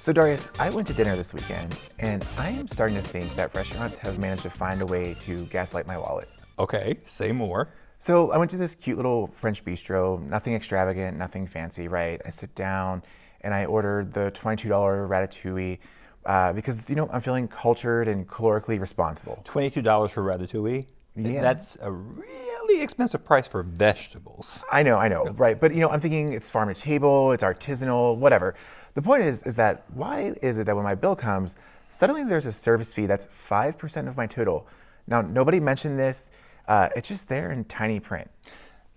So Darius, I went to dinner this weekend, and I am starting to think that restaurants have managed to find a way to gaslight my wallet. Okay, say more. So I went to this cute little French bistro, nothing extravagant, nothing fancy, right? I sit down and I ordered the $22 ratatouille because, I'm feeling cultured and calorically responsible. $22 for ratatouille? Yeah. That's a really expensive price for vegetables. I know, right? But I'm thinking it's farm to table, it's artisanal, whatever. The point is that why is it that when my bill comes, suddenly there's a service fee that's 5% of my total? Now, nobody mentioned this. It's just there in tiny print.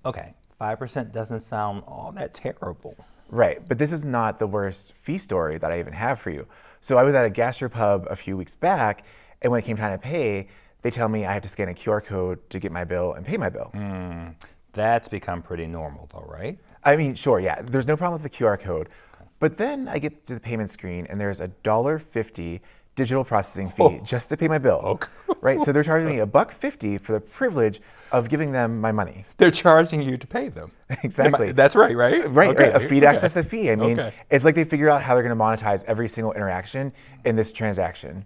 Okay, 5% doesn't sound all that terrible. Right, but this is not the worst fee story that I even have for you. So I was at a gastropub a few weeks back, and when it came time to pay, they tell me I have to scan a QR code to get my bill and pay my bill. That's become pretty normal though, right? I mean, sure, yeah, there's no problem with the QR code. But then I get to the payment screen, and there's a $1.50 digital processing fee just to pay my bill. Okay. Right, so they're charging me $1.50 for the privilege of giving them my money. They're charging you to pay them. Exactly. That's right, right? Right, Okay, right. A fee to okay. access a fee. I mean, Okay. It's like they figure out how they're going to monetize every single interaction in this transaction.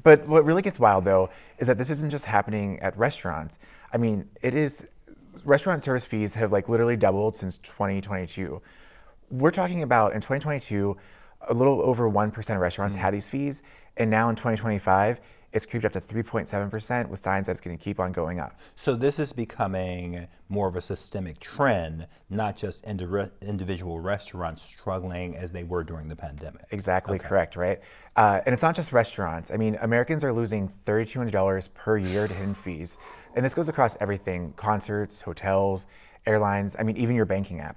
But what really gets wild, though, is that this isn't just happening at restaurants. I mean, restaurant service fees have literally doubled since 2022. We're talking about in 2022, a little over 1% of restaurants had these fees, and now in 2025, it's creeped up to 3.7% with signs that it's going to keep on going up. So this is becoming more of a systemic trend, not just individual restaurants struggling as they were during the pandemic. Exactly correct, right? And it's not just restaurants. I mean, Americans are losing $3,200 per year to hidden fees. And this goes across everything: concerts, hotels, airlines, I mean, even your banking app.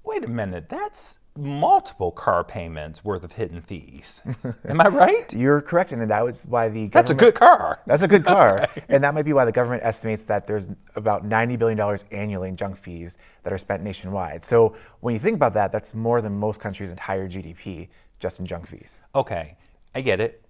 Wait a minute, that's multiple car payments worth of hidden fees. Am I right? You're correct, and that was why the government... That's a good car. That's a good car. And that might be why the government estimates that there's about $90 billion annually in junk fees that are spent nationwide. So when you think about that, that's more than most countries' entire GDP just in junk fees. Okay, I get it.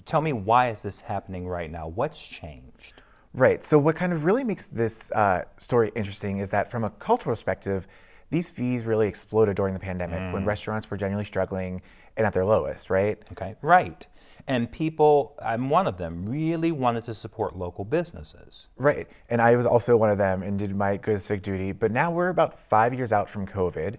Tell me, why is this happening right now? What's changed? Right, so what kind of really makes this story interesting is that from a cultural perspective, these fees really exploded during the pandemic when restaurants were genuinely struggling and at their lowest, right? Okay, right. And people, I'm one of them, really wanted to support local businesses. Right, and I was also one of them and did my good civic duty, but now we're about 5 years out from COVID.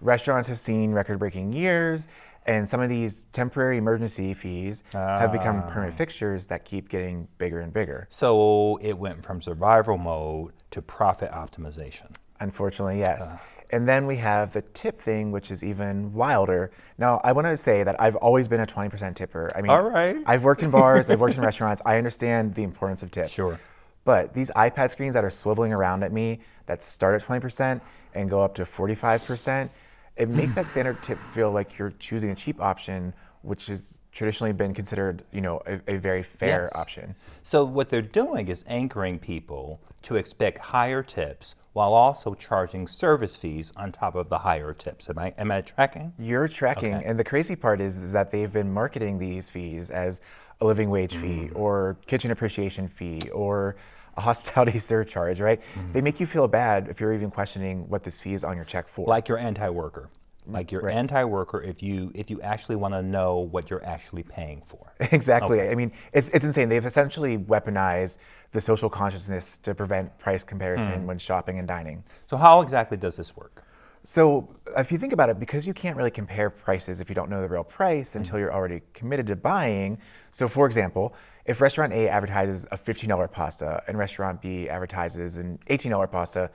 Restaurants have seen record-breaking years, and some of these temporary emergency fees have become permanent fixtures that keep getting bigger and bigger. So it went from survival mode to profit optimization. Unfortunately, yes. And then we have the tip thing, which is even wilder. Now, I want to say that I've always been a 20% tipper. I mean, All right. I've worked in bars, I've worked in restaurants. I understand the importance of tips. Sure. But these iPad screens that are swiveling around at me that start at 20% and go up to 45%, it makes that standard tip feel like you're choosing a cheap option, which has traditionally been considered, a very fair option. So what they're doing is anchoring people to expect higher tips while also charging service fees on top of the higher tips. Am I tracking? You're tracking, Okay. and the crazy part is that they've been marketing these fees as a living wage fee or kitchen appreciation fee or a hospitality surcharge, right? They make you feel bad if you're even questioning what this fee is on your check for. Like you're anti-worker. Like you're anti-worker if you actually want to know what you're actually paying for. Exactly. Okay. I mean, it's insane. They've essentially weaponized the social consciousness to prevent price comparison when shopping and dining. So how exactly does this work? So if you think about it, because you can't really compare prices if you don't know the real price until you're already committed to buying. So for example, if restaurant A advertises a $15 pasta and restaurant B advertises an $18 pasta,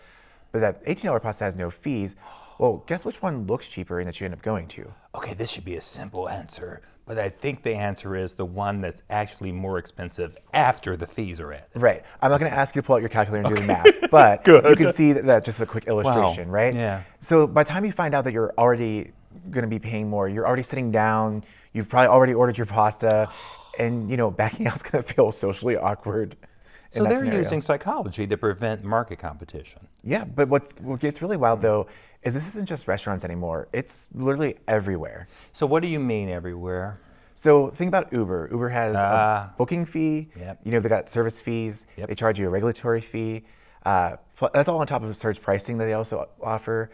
but that $18 pasta has no fees, well, guess which one looks cheaper and that you end up going to? Okay, this should be a simple answer, but I think the answer is the one that's actually more expensive after the fees are added. Right. I'm not going to ask you to pull out your calculator and do the math, but you can see that just a quick illustration, right? Yeah. So by the time you find out that you're already going to be paying more, you're already sitting down, you've probably already ordered your pasta, and backing out is going to feel socially awkward. So they're using psychology to prevent market competition. Yeah, but what gets really wild though is this isn't just restaurants anymore. It's literally everywhere. So what do you mean everywhere? So think about Uber. Uber has a booking fee. Yep. They've got service fees. Yep. They charge you a regulatory fee. That's all on top of surge pricing that they also offer.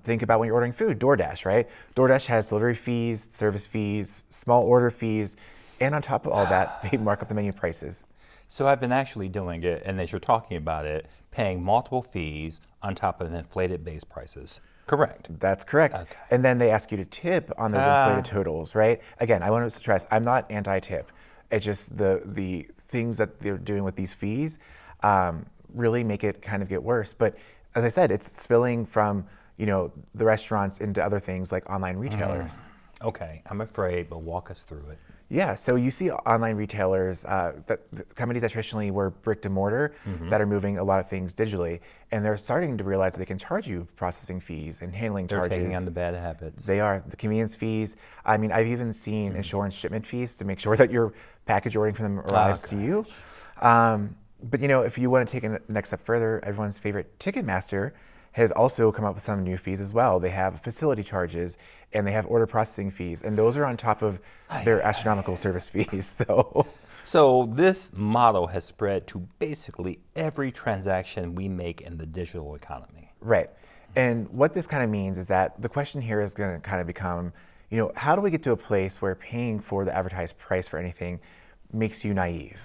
Think about when you're ordering food, DoorDash, right? DoorDash has delivery fees, service fees, small order fees, and on top of all that, they mark up the menu prices. So I've been actually doing it, and as you're talking about it, paying multiple fees on top of inflated base prices. Correct. That's correct. Okay. And then they ask you to tip on those inflated totals, right? Again, I want to stress, I'm not anti-tip. It's just the things that they're doing with these fees really make it kind of get worse. But as I said, it's spilling from the restaurants into other things like online retailers. Okay, I'm afraid, but walk us through it. Yeah, so you see online retailers, the companies that traditionally were brick and mortar, that are moving a lot of things digitally, and they're starting to realize that they can charge you processing fees and handling They're charges. taking on the bad habits. They are. The convenience fees. I mean, I've even seen insurance shipment fees to make sure that your package ordering from them arrives to you. But if you want to take it a next step further, everyone's favorite Ticketmaster has also come up with some new fees as well. They have facility charges and they have order processing fees, and those are on top of their astronomical service fees. So this model has spread to basically every transaction we make in the digital economy. Right. And what this kind of means is that the question here is going to kind of become, how do we get to a place where paying for the advertised price for anything makes you naive?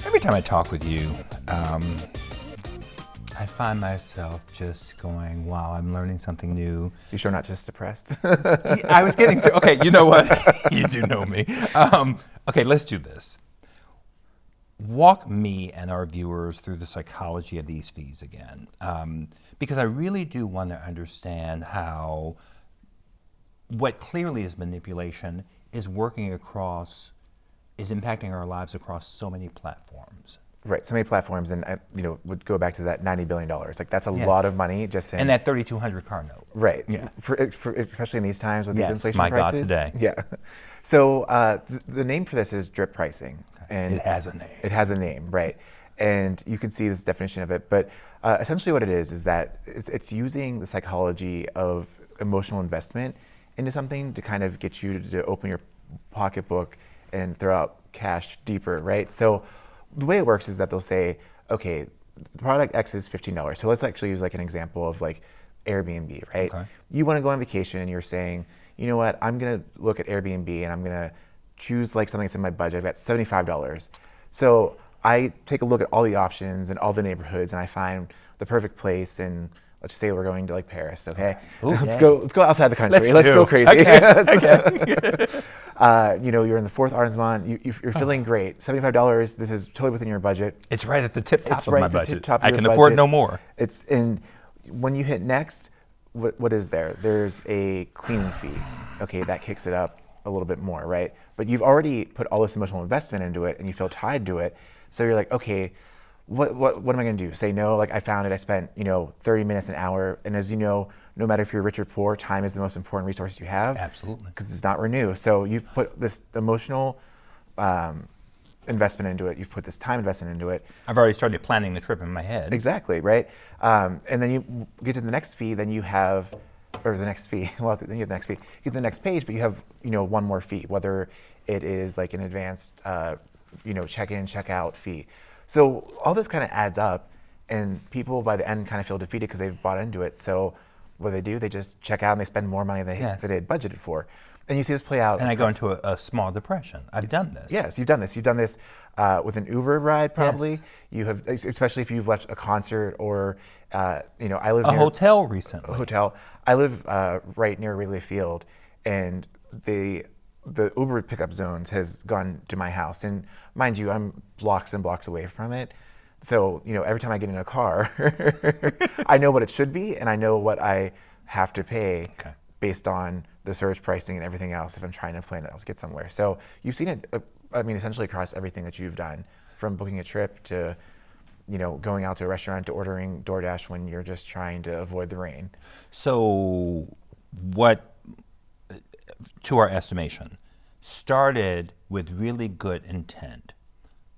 Every time I talk with you, I find myself just going, wow, I'm learning something new. You sure not just depressed? I was getting to, okay, you know what? You do know me. Okay, let's do this. Walk me and our viewers through the psychology of these fees again, because I really do want to understand how what clearly is manipulation is impacting our lives across so many platforms. Right, so many platforms, and would go back to that $90 billion. Like that's a lot of money just in. And that 3,200 car note. Right. Yeah. For especially in these times with these inflation my God, prices. today. Yeah. So the name for this is drip pricing, and It has a name. It has a name, right? And you can see this definition of it, but essentially what it is that it's using the psychology of emotional investment into something to kind of get you to open your pocketbook and throw out cash deeper, right? So the way it works is that they'll say, okay, the product X is $15. So let's actually use like an example of like Airbnb, right? Okay. You want to go on vacation and you're saying, you know what, I'm going to look at Airbnb and I'm going to choose like something that's in my budget. I've got $75. So I take a look at all the options and all the neighborhoods and I find the perfect place, and let's just say we're going to like Paris, okay? Ooh, let's yeah. go outside the country. Let's do. go crazy. Okay. You're in the fourth arrondissement. You're feeling great. $75. This is totally within your budget. It's right at the tip top It's of right my at the budget. tip-top of I your can afford budget. no more. It's in. When you hit next, what is there? There's a cleaning fee. Okay, that kicks it up a little bit more, right? But you've already put all this emotional investment into it, and you feel tied to it. So you're like, okay, what am I going to do? Say no? Like I found it. I spent 30 minutes, an hour, and as you know, no matter if you're rich or poor, time is the most important resource you have. Absolutely. Because it's not renew. So you've put this emotional investment into it. You've put this time investment into it. I've already started planning the trip in my head. Exactly, right? And then you get to the next fee, then you have, or the next fee, well, then you have the next fee. You get to the next page, but you have, one more fee, whether it is like an advanced, check-in, check-out fee. So all this kind of adds up, and people by the end kind of feel defeated because they've bought into it. So what do? They just check out and they spend more money than they had budgeted for. And you see this play out. And I go into a small depression. I've done this. Yes, you've done this. You've done this with an Uber ride, probably. Yes. You have, especially if you've left a concert or, I live A near hotel recently. a hotel. I live right near Wrigley Field, and the Uber pickup zones has gone to my house. And mind you, I'm blocks and blocks away from it. So, every time I get in a car, I know what it should be, and I know what I have to pay based on the surge pricing and everything else if I'm trying to plan to get somewhere. So you've seen it, essentially across everything that you've done, from booking a trip to, going out to a restaurant to ordering DoorDash when you're just trying to avoid the rain. So what, to our estimation, started with really good intent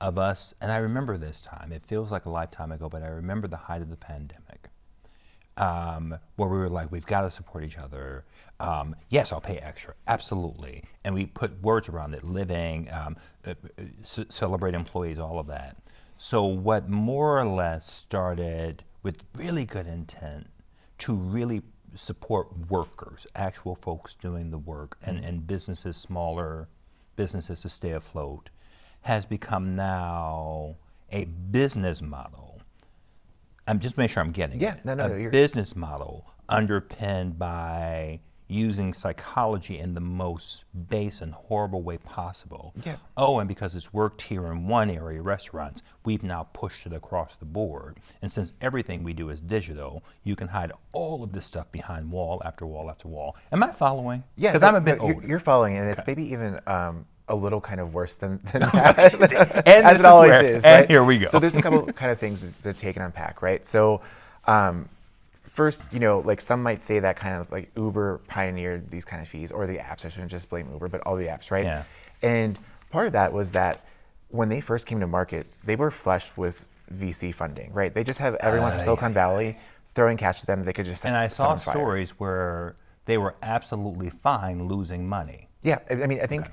of us, and I remember this time, it feels like a lifetime ago, but I remember the height of the pandemic. where we were like, we've got to support each other. Yes, I'll pay extra, absolutely. And we put words around it, living, celebrate employees, all of that. So what more or less started with really good intent to really support workers, actual folks doing the work, and businesses, smaller businesses to stay afloat, has become now a business model. I'm just making sure I'm getting it. A business model underpinned by using psychology in the most base and horrible way possible. Yeah. Oh, and because it's worked here in one area, restaurants, we've now pushed it across the board. And since everything we do is digital, you can hide all of this stuff behind wall after wall after wall. Am I following? Yeah, because I'm a bit older. You're following, and it's maybe even a little kind of worse than that, and as it always is. Right? And here we go. So there's a couple kind of things to take and unpack, right? So first, like some might say that kind of like Uber pioneered these kind of fees, or the apps. I shouldn't just blame Uber, but all the apps, right? Yeah. And part of that was that when they first came to market, they were flushed with VC funding, right? They just have everyone from Silicon Valley throwing cash to them. They could just and I set saw on fire. stories where they were absolutely fine losing money. Yeah, I mean, I think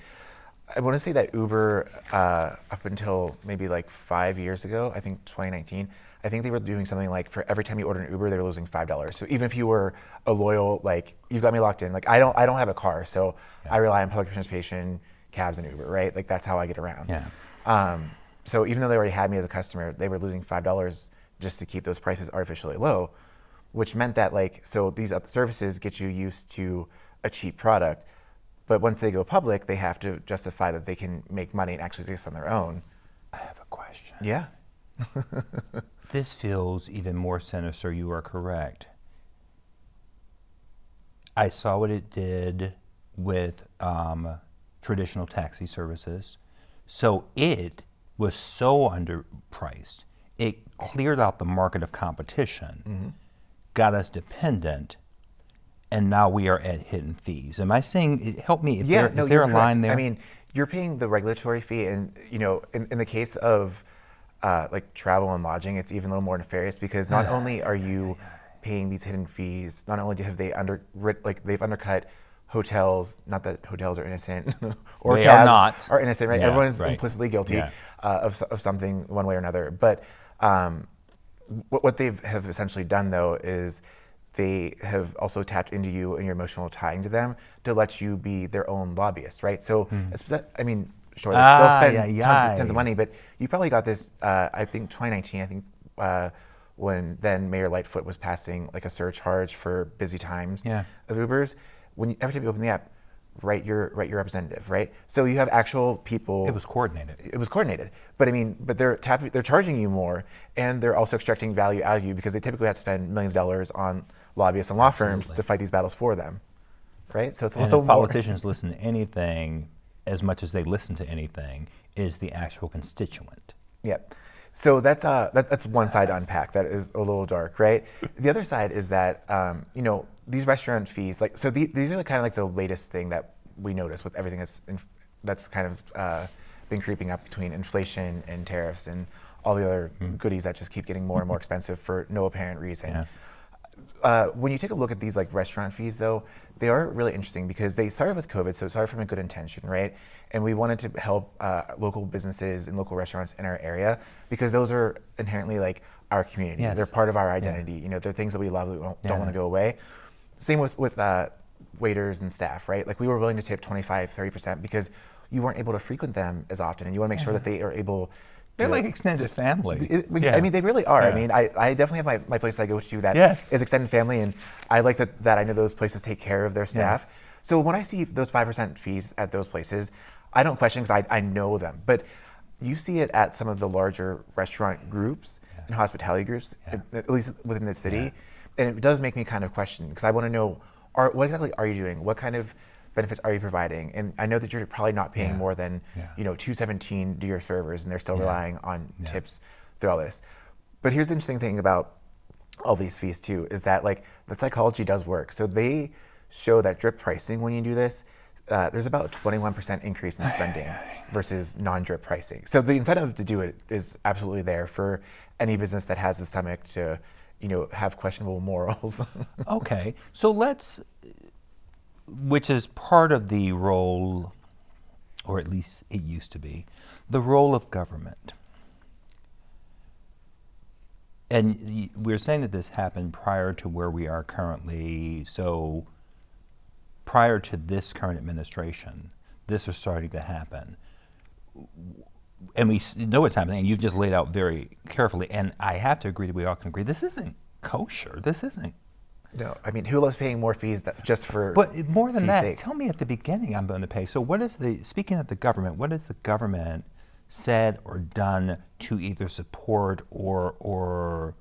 I want to say that Uber, up until maybe like 5 years ago, I think 2019, I think they were doing something like for every time you order an Uber, they were losing $5. So even if you were a loyal, like you've got me locked in, like I don't have a car, so I rely on public transportation, cabs, and Uber, right? Like that's how I get around. Yeah. So even though they already had me as a customer, they were losing $5 just to keep those prices artificially low, which meant that like, so these other services get you used to a cheap product, but once they go public, they have to justify that they can make money and actually exist on their own. I have a question. Yeah. This feels even more sinister. You are correct. I saw what it did with traditional taxi services. So it was so underpriced. It cleared out the market of competition, got us dependent, and now we are at hidden fees. Am I saying, help me, is there a line there? I mean, you're paying the regulatory fee, and in the case of like travel and lodging, it's even a little more nefarious because not only are you paying these hidden fees, not only have they they've undercut hotels. Not that hotels are innocent, or they cabs are innocent, right? Yeah, Everyone's right. implicitly guilty Yeah. of something one way or another. But what they have essentially done though is they have also tapped into you and your emotional tying to them to let you be their own lobbyist, right? So I mean, sure, they still spend tons of money, but you probably got this. I think 2019. I think when then Mayor Lightfoot was passing like a surcharge for busy times of Ubers. Every time you open the app, write your representative, right? So you have actual people. It was coordinated. It was coordinated, but I mean, they're charging you more, and they're also extracting value out of you because they typically have to spend millions of dollars on lobbyists and law firms to fight these battles for them, right? So it's a little if more. Politicians listen to anything as much as they listen to anything is the actual constituent. Yeah. So that's one side to unpack. That is a little dark, right? The other side is that these restaurant fees, like so these are kind of like the latest thing that we notice with everything that's kind of been creeping up between inflation and tariffs and all the other goodies that just keep getting more and more expensive for no apparent reason. When you take a look at these like restaurant fees, though, they are really interesting because they started with COVID, so it started from a good intention, right? And we wanted to help local businesses and local restaurants in our area because those are inherently like our community. Yes. They're part of our identity. They're things that we love that we don't want to go away. Same with waiters and staff, right? Like we were willing to tip 25, 30% because you weren't able to frequent them as often, and you want to make sure that they are able. They're like extended family. I mean, they really are. I mean, I definitely have my place I go to that is extended family, and I like that I know those places take care of their staff. Yes. So when I see those 5% fees at those places, I don't question because I know them. But you see it at some of the larger restaurant groups and hospitality groups, at least within the city, and it does make me kind of question because I want to know what exactly are you doing? What kind of benefits are you providing? And I know that you're probably not paying more than $2.17 to your servers, and they're still relying on tips through all this. But here's the interesting thing about all these fees too, is that like the psychology does work. So they show that drip pricing, when you do this, there's about a 21% increase in spending versus non-drip pricing. So the incentive to do it is absolutely there for any business that has the stomach to have questionable morals. Okay, so which is part of the role, or at least it used to be, the role of government. And we're saying that this happened prior to where we are currently, so prior to this current administration, this is starting to happen. And we know it's happening, and you've just laid out very carefully, and I have to agree that we all can agree, this isn't kosher, this isn't. No, I mean, who loves paying more fees just for But more than fees' that, sake? tell me at the beginning I'm going to pay. So speaking of the government, what has the government said or done to either support or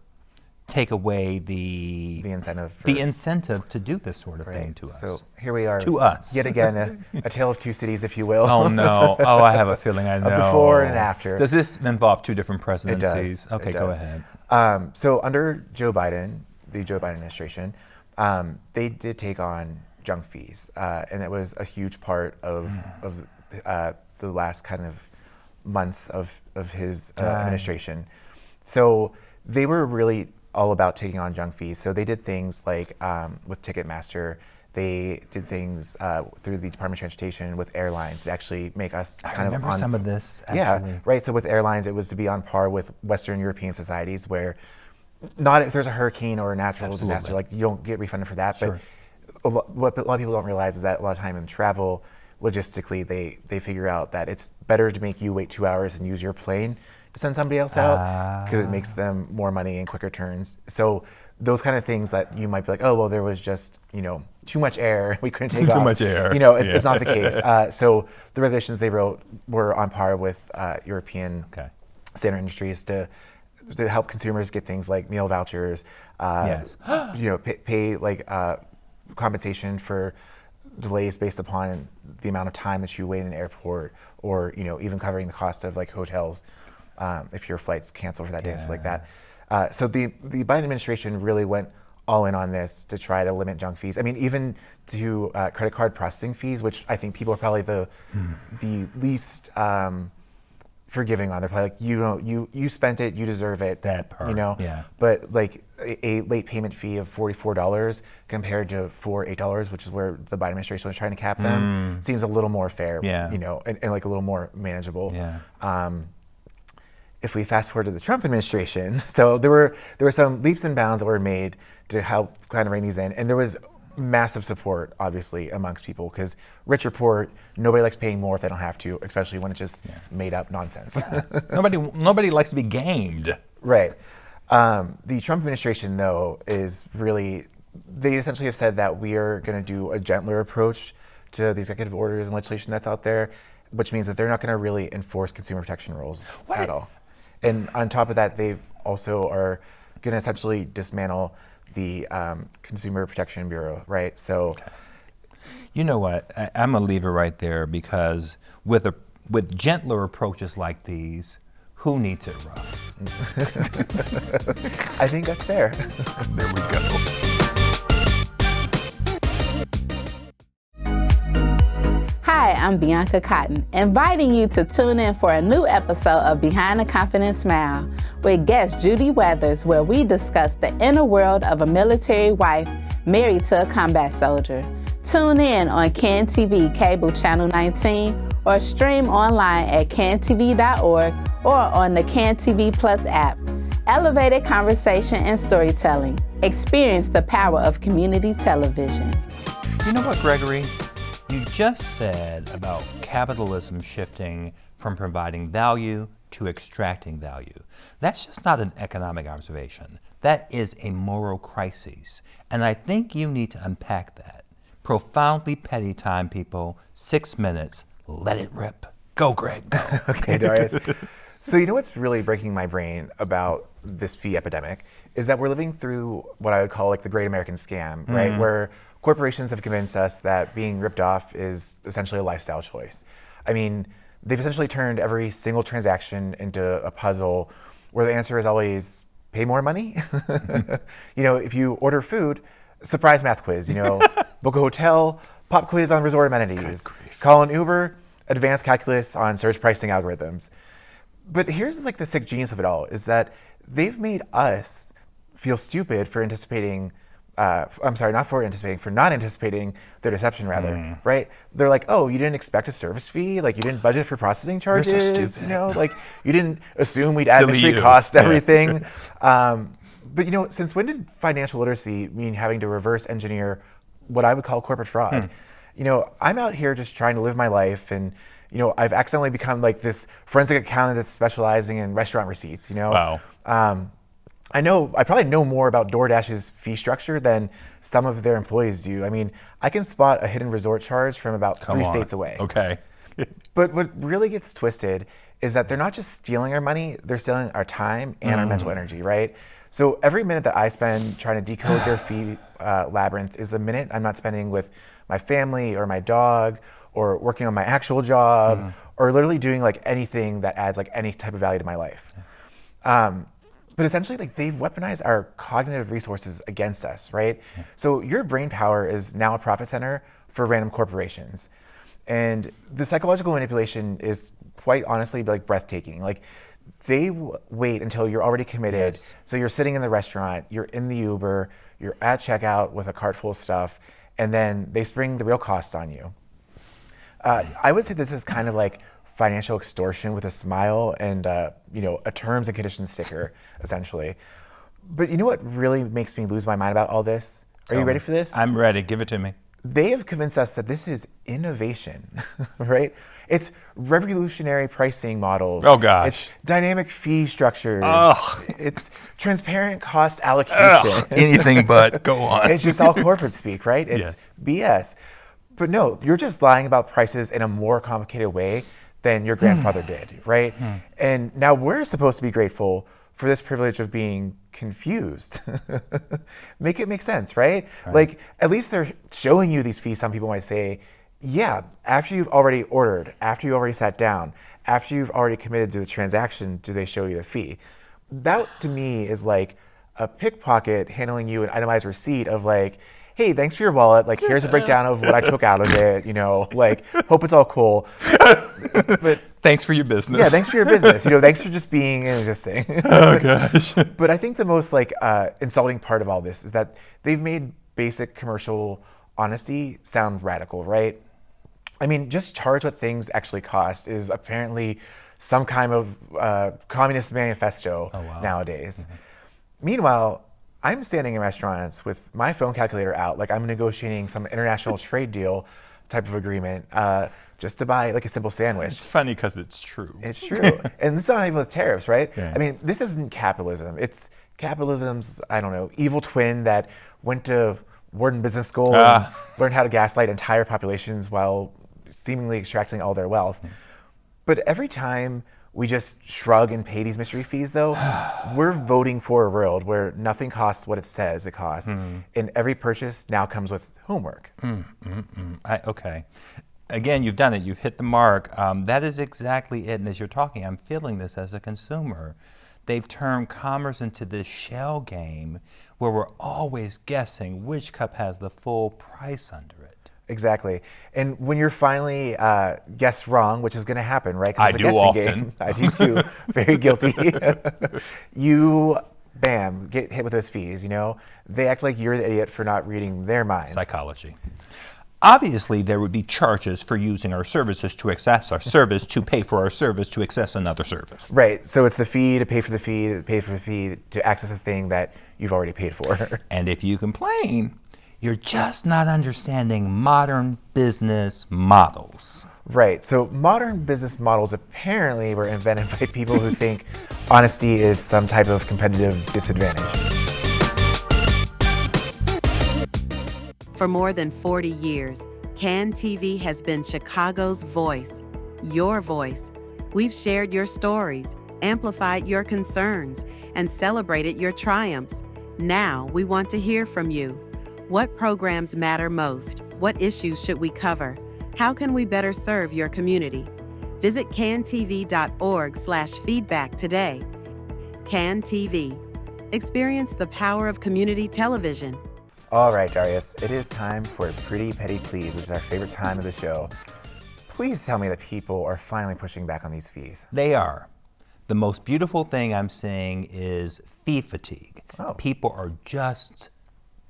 take away the incentive to do this sort of thing to us? So here we are. To us. Yet again, a tale of two cities, if you will. Oh no! Oh, I have a feeling I know. Before and after. Does this involve two different It presidencies? does. Okay, It go does. ahead. So under Joe Biden, the Joe Biden administration, they did take on junk fees, and it was a huge part of the last kind of months of his administration. So they were really all about taking on junk fees. So they did things like with Ticketmaster, they did things through the Department of Transportation with airlines to actually make us I kind of remember on, some of this, actually. Yeah, right. So with airlines, it was to be on par with Western European societies, where not if there's a hurricane or a natural disaster, like you don't get refunded for that. Sure. But what a lot of people don't realize is that a lot of time in travel, logistically, they figure out that it's better to make you wait 2 hours and use your plane to send somebody else out, because it makes them more money and quicker turns. So those kind of things that you might be like, oh, well, there was just, too much air. We couldn't take off. Too much air. It's not the case. So the regulations they wrote were on par with European standard industries to help consumers get things like meal vouchers, Yes. pay like compensation for delays based upon the amount of time that you wait in an airport, or even covering the cost of like hotels if your flight's canceled for that day and stuff like that. So the Biden administration really went all in on this to try to limit junk fees. I mean, even to credit card processing fees, which I think people are probably the least forgiving on. They're probably like, you spent it, you deserve it. That part, yeah. But like a late payment fee of $44 compared to $8, which is where the Biden administration was trying to cap them, seems a little more fair. Yeah. And like a little more manageable. Yeah. If we fast forward to the Trump administration, so there were some leaps and bounds that were made to help kind of rein these in, and there was massive support, obviously, amongst people, because rich or poor, nobody likes paying more if they don't have to, especially when it's just made up nonsense. Nobody likes to be gamed. Right. The Trump administration, though, is really, they essentially have said that we are going to do a gentler approach to the executive orders and legislation that's out there, which means that they're not going to really enforce consumer protection rules at all. And on top of that, they've also are going to essentially dismantle the Consumer Protection Bureau, right? So, You know what? I'm gonna leave it right there, because with gentler approaches like these, who needs it rough? I think that's fair. There we go. Hi, I'm Bianca Cotton, inviting you to tune in for a new episode of Behind the Confident Smile with guest Judy Weathers, where we discuss the inner world of a military wife married to a combat soldier. Tune in on CAN TV Cable Channel 19 or stream online at cantv.org or on the CAN TV Plus app. Elevated conversation and storytelling. Experience the power of community television. You know what, Gregory? You just said about capitalism shifting from providing value to extracting value. That's just not an economic observation. That is a moral crisis. And I think you need to unpack that. Profoundly petty time, people. 6 minutes. Let it rip. Go, Greg, go. Okay, Darius. So you know what's really breaking my brain about this fee epidemic is that we're living through what I would call like the great American scam, right? Where corporations have convinced us that being ripped off is essentially a lifestyle choice. I mean, they've essentially turned every single transaction into a puzzle where the answer is always pay more money. If you order food, surprise math quiz, book a hotel, pop quiz on resort amenities, call an Uber, advanced calculus on surge pricing algorithms. But here's like the sick genius of it all is that they've made us feel stupid for anticipating. For not anticipating their deception, rather, right? They're like, oh, you didn't expect a service fee? Like, you didn't budget for processing charges? You're so stupid. You know, like, you didn't assume we'd add Silly mystery you. cost to Yeah. everything. But, you know, since when did financial literacy mean having to reverse engineer what I would call corporate fraud? You know, I'm out here just trying to live my life, and, you know, I've accidentally become like this forensic accountant that's specializing in restaurant receipts, you know? Wow. I probably know more about DoorDash's fee structure than some of their employees do. I mean, I can spot a hidden resort charge from about Come 3 on. states away. Okay. But what really gets twisted is that they're not just stealing our money, they're stealing our time and our mental energy, right? So every minute that I spend trying to decode their fee labyrinth is a minute I'm not spending with my family or my dog or working on my actual job or literally doing like anything that adds like any type of value to my life. But essentially, like, they've weaponized our cognitive resources against us, right? So your brain power is now a profit center for random corporations. And the psychological manipulation is quite honestly like breathtaking. Like, they wait until you're already committed. Yes. So you're sitting in the restaurant, you're in the Uber, you're at checkout with a cart full of stuff, and then they spring the real costs on you. I would say this is kind of like financial extortion with a smile and you know, a terms and conditions sticker, essentially. But you know what really makes me lose my mind about all this? Are you ready for this? I'm ready. Give it to me. They have convinced us that this is innovation, right? It's revolutionary pricing models. Oh, gosh. It's dynamic fee structures. Ugh. It's transparent cost allocation. Ugh, anything but. Go on. It's just all corporate speak, right? It's BS. But no, you're just lying about prices in a more complicated way than your grandfather did, right? And now we're supposed to be grateful for this privilege of being confused. Make it make sense, right? Like, at least they're showing you these fees. Some people might say, yeah, after you've already ordered, after you already sat down, after you've already committed to the transaction, do they show you the fee? That, to me, is like a pickpocket handling you an itemized receipt of like, hey, thanks for your wallet. Like, here's a breakdown of what I took out of it. You know, like, hope it's all cool. But Thanks for your business. yeah, thanks for your business. You know, thanks for just being and existing. Oh, gosh. But I think the most like insulting part of all this is that they've made basic commercial honesty sound radical, right? I mean, just charge what things actually cost is apparently some kind of communist manifesto nowadays. Meanwhile, I'm standing in restaurants with my phone calculator out, like I'm negotiating some international trade deal type of agreement just to buy like a simple sandwich. It's funny because it's true. It's true. And this is not even with tariffs, right? Yeah. I mean, this isn't capitalism. It's capitalism's, I don't know, evil twin that went to Wharton Business School and learned how to gaslight entire populations while seemingly extracting all their wealth. But every time we just shrug and pay these mystery fees, though, we're voting for a world where nothing costs what it says it costs. And every purchase now comes with homework. Okay. Again, you've done it. You've hit the mark. That is exactly it. And as you're talking, I'm feeling this as a consumer. They've turned commerce into this shell game where we're always guessing which cup has the full price under it. Exactly. And when you're finally guessed wrong, which is going to happen, right? 'Cause I it's a do guessing often. game. I do too. Very guilty. You, bam, get hit with those fees, you know? They act like you're the idiot for not reading their minds. Psychology. Obviously, there would be charges for using our services to access our service, to pay for our service, to access another service. Right. So it's the fee to pay for the fee, to pay for the fee, to access a thing that you've already paid for. And if you complain, you're just not understanding modern business models. Right. So modern business models apparently were invented by people who think honesty is some type of competitive disadvantage. For more than 40 years, CAN TV has been Chicago's voice, your voice. We've shared your stories, amplified your concerns, and celebrated your triumphs. Now we want to hear from you. What programs matter most? What issues should we cover? How can we better serve your community? Visit cantv.org/feedback today. CAN TV. Experience the power of community television. All right, Darius, it is time for Pretty Petty Please, which is our favorite time of the show. Please tell me that people are finally pushing back on these fees. They are. The most beautiful thing I'm seeing is fee fatigue. Oh. People are just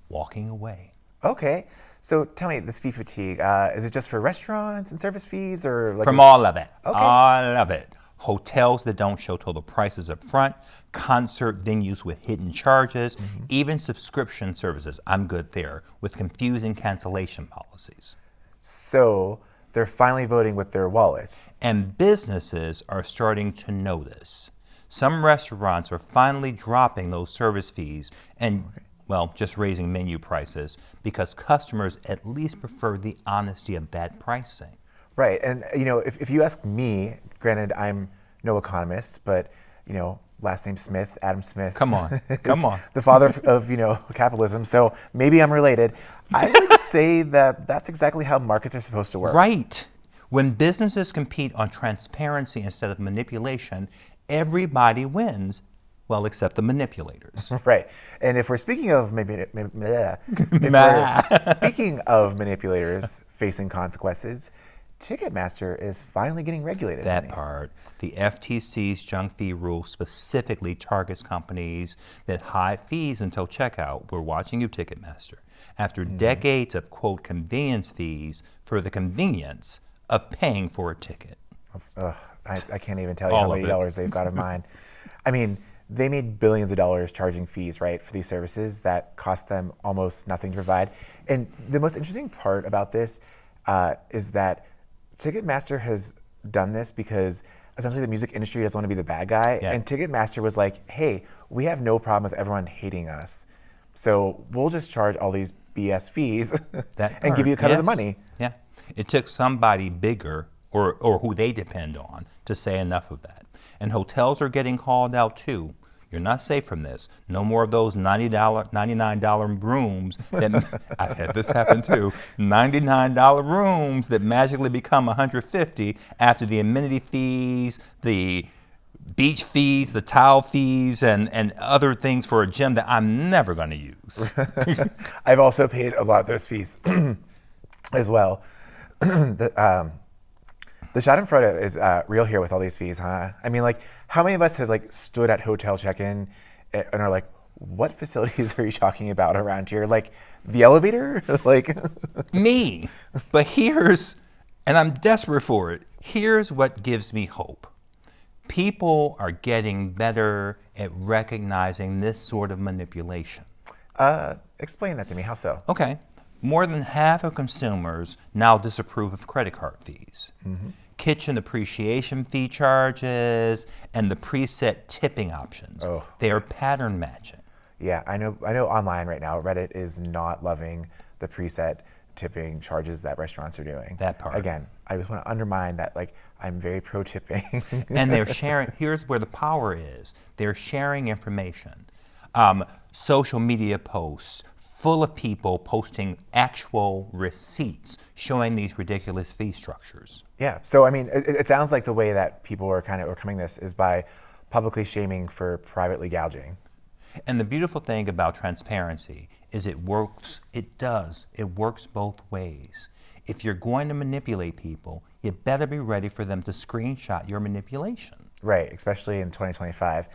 walking away. Okay. So tell me, this fee fatigue, is it just for restaurants and service fees, or like From all of it. Okay. All of it. Hotels that don't show total prices up front, concert venues with hidden charges, even subscription services, I'm good there, with confusing cancellation policies. So they're finally voting with their wallets. And businesses are starting to notice. Some restaurants are finally dropping those service fees and, well, just raising menu prices because customers at least prefer the honesty of that pricing. Right. And, if you ask me, granted, I'm no economist, but, last name Smith, Adam Smith. Come on. is Come on. The father of, capitalism. So maybe I'm related. I would say that that's exactly how markets are supposed to work. Right. When businesses compete on transparency instead of manipulation, everybody wins, well, except the manipulators. Right. And if we're speaking of speaking of manipulators facing consequences, Ticketmaster is finally getting regulated. That part. The FTC's junk fee rule specifically targets companies that hide fees until checkout. We're watching you, Ticketmaster. After decades of, quote, convenience fees for the convenience of paying for a ticket. I can't even tell you All how of many it. dollars they've got of mine. I mean, they made billions of dollars charging fees, right, for these services that cost them almost nothing to provide. And the most interesting part about this is that Ticketmaster has done this because essentially the music industry doesn't want to be the bad guy. Yeah. And Ticketmaster was like, hey, we have no problem with everyone hating us. So we'll just charge all these BS fees and give you a cut of the money. Yeah. It took somebody bigger or who they depend on to say enough of that. And hotels are getting called out too. You're not safe from this. No more of those $99 rooms that I've had this happen too. $99 rooms that magically become $150 after the amenity fees, the beach fees, the towel fees, and other things for a gym that I'm never going to use. I've also paid a lot of those fees as well. The Schadenfreude is real here with all these fees, huh? I mean, like, how many of us have stood at hotel check-in and are like, what facilities are you talking about around here? Like the elevator? Me. But and I'm desperate for it, here's what gives me hope. People are getting better at recognizing this sort of manipulation. Explain that to me. How so? Okay. More than half of consumers now disapprove of credit card fees. Kitchen appreciation fee charges, and the preset tipping options. Oh. They are pattern matching. Yeah, I know online right now, Reddit is not loving the preset tipping charges that restaurants are doing. That part. Again, I just want to undermine that, I'm very pro tipping. And they're sharing, here's where the power is. They're sharing information. Social media posts full of people posting actual receipts showing these ridiculous fee structures. Yeah, so I mean, it sounds like the way that people are kind of overcoming this is by publicly shaming for privately gouging. And the beautiful thing about transparency is it works, it works both ways. If you're going to manipulate people, you better be ready for them to screenshot your manipulation. Right, especially in 2025.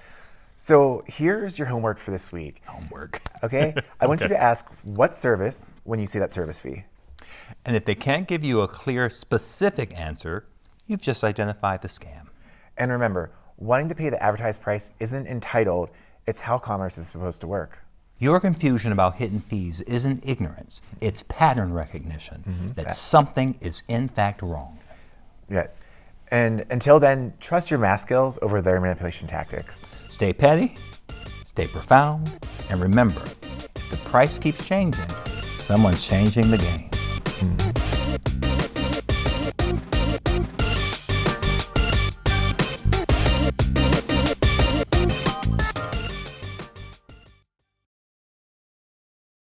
So here's your homework for this week. Homework. Okay? I want you to ask what service when you see that service fee. And if they can't give you a clear, specific answer, you've just identified the scam. And remember, wanting to pay the advertised price isn't entitled, it's how commerce is supposed to work. Your confusion about hidden fees isn't ignorance, it's pattern recognition that something is in fact wrong. Yeah. And until then, trust your math skills over their manipulation tactics. Stay petty, stay profound, and remember, if the price keeps changing, someone's changing the game.